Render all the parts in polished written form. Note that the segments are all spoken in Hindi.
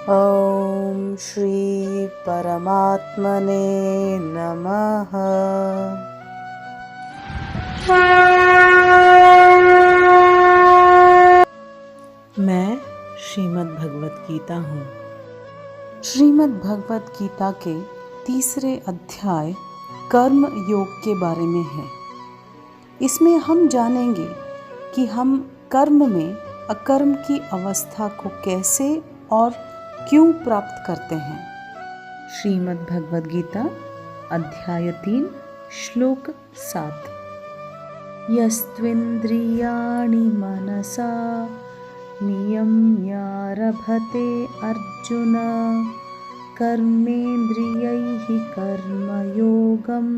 ॐ श्री परमात्मने नमः। मैं श्रीमद् भगवत गीता हूँ। श्रीमद् भगवत गीता के तीसरे अध्याय कर्म योग के बारे में है। इसमें हम जानेंगे कि हम कर्म में अकर्म की अवस्था को कैसे और क्यों प्राप्त करते हैं। श्रीमद् भगवत गीता अध्याय 3 श्लोक 7। यस्त्विन्द्रियाणि मनसा नियम्यारभते अर्जुन कर्मेन्द्रियैः कर्मयोगम्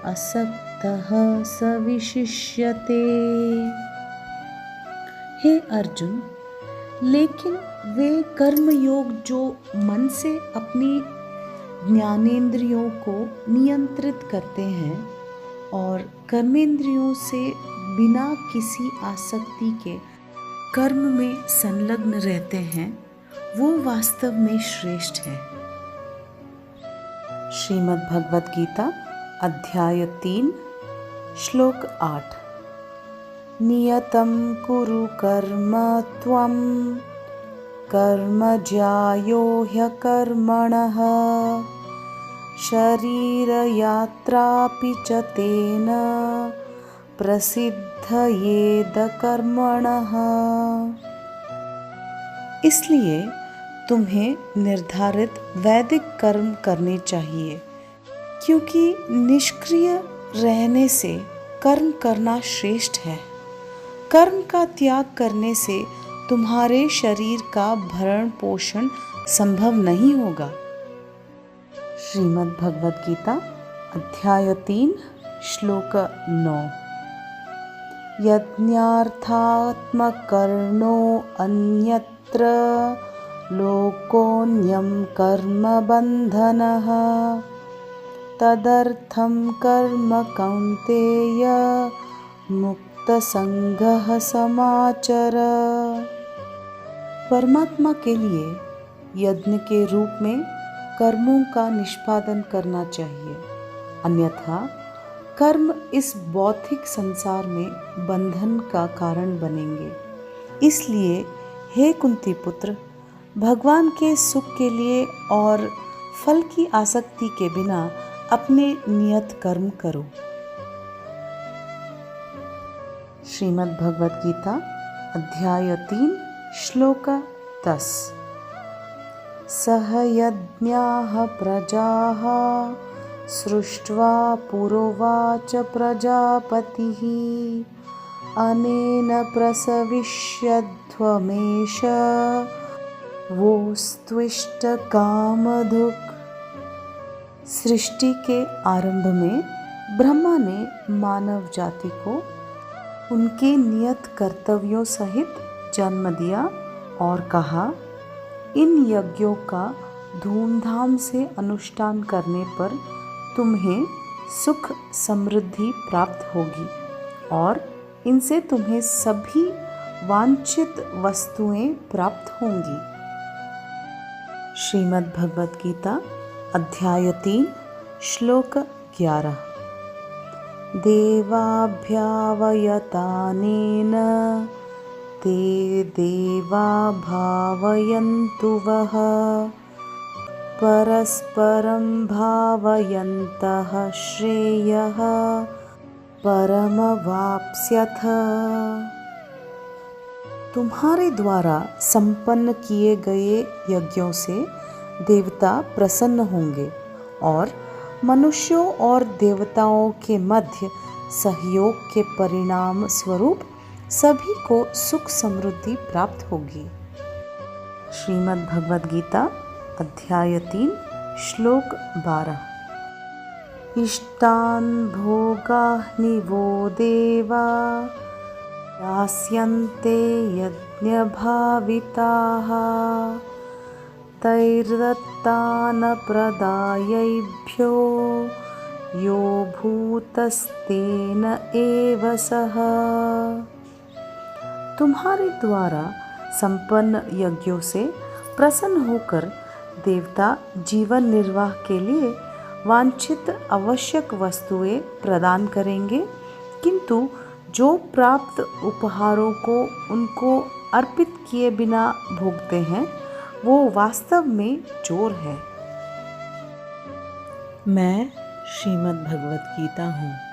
असक्तः स विशिष्यते। हे अर्जुन, लेकिन वे कर्म योग जो मन से अपनी ज्ञानेंद्रियों को नियंत्रित करते हैं और कर्मेंद्रियों से बिना किसी आसक्ति के कर्म में संलग्न रहते हैं, वो वास्तव में श्रेष्ठ है। श्रीमद् भगवत गीता अध्याय 3 श्लोक 8। नियतं कुरु कर्म त्वं कर्म ज्यायो ह्यकर्मणः शरीरयात्रापि च तेन प्रसिद्धयेद कर्मणः। इसलिए तुम्हें निर्धारित वैदिक कर्म करने चाहिए, क्योंकि निष्क्रिय रहने से कर्म करना श्रेष्ठ है। कर्म का त्याग करने से तुम्हारे शरीर का भरण पोषण संभव नहीं होगा। श्रीमद् भगवत गीता अध्याय 3 श्लोक 9। यज्ञार्थात्मकर्णो अन्यत्र लोकोऽन्यं कर्म बन्धनः तदर्थं कर्म कौन्तेय मुक्तसंगः समाचर। परमात्मा के लिए यज्ञ के रूप में कर्मों का निष्पादन करना चाहिए, अन्यथा कर्म इस भौतिक संसार में बंधन का कारण बनेंगे। इसलिए हे कुंती पुत्र, भगवान के सुख के लिए और फल की आसक्ति के बिना अपने नियत कर्म करो। श्रीमद् भगवत गीता अध्याय 3 श्लोक 10। सह यज्ञाः प्रजाः सृष्ट्वा पुरोवाच प्रजापतिः अनेन प्रसविष्यध्वमेष वोस्त्विष्ट कामधुक्। सृष्टि के आरंभ में ब्रह्मा ने मानव जाति को उनके नियत कर्तव्यों सहित जन्म दिया और कहा, इन यज्ञों का धूमधाम से अनुष्ठान करने पर तुम्हें सुख समृद्धि प्राप्त होगी और इनसे तुम्हें सभी वांछित वस्तुएं प्राप्त होंगी। श्रीमद् भगवत गीता अध्याय 3 श्लोक 11। देवाभ्यावयतानेन ते देवा भावयन्तु वः परस्परं भावयन्तः श्रेयः परमवाप्स्यथ। तुम्हारे द्वारा संपन्न किए गए यज्ञों से देवता प्रसन्न होंगे और मनुष्यों और देवताओं के मध्य सहयोग के परिणाम स्वरूप सभी को सुख समृद्धि प्राप्त होगी। श्रीमद् भगवत गीता अध्याय 3 श्लोक 12। इष्टान् भोगान् वो देवा दास्यन्ते यज्ञभाविताः तैर्दत्तान् प्रदायैभ्यो यो भूतस्तेन एव सः। तुम्हारे द्वारा संपन्न यज्ञों से प्रसन्न होकर देवता जीवन निर्वाह के लिए वांछित आवश्यक वस्तुएं प्रदान करेंगे, किंतु जो प्राप्त उपहारों को उनको अर्पित किए बिना भोगते हैं वो वास्तव में चोर है। मैं श्रीमद् भगवत गीता हूँ।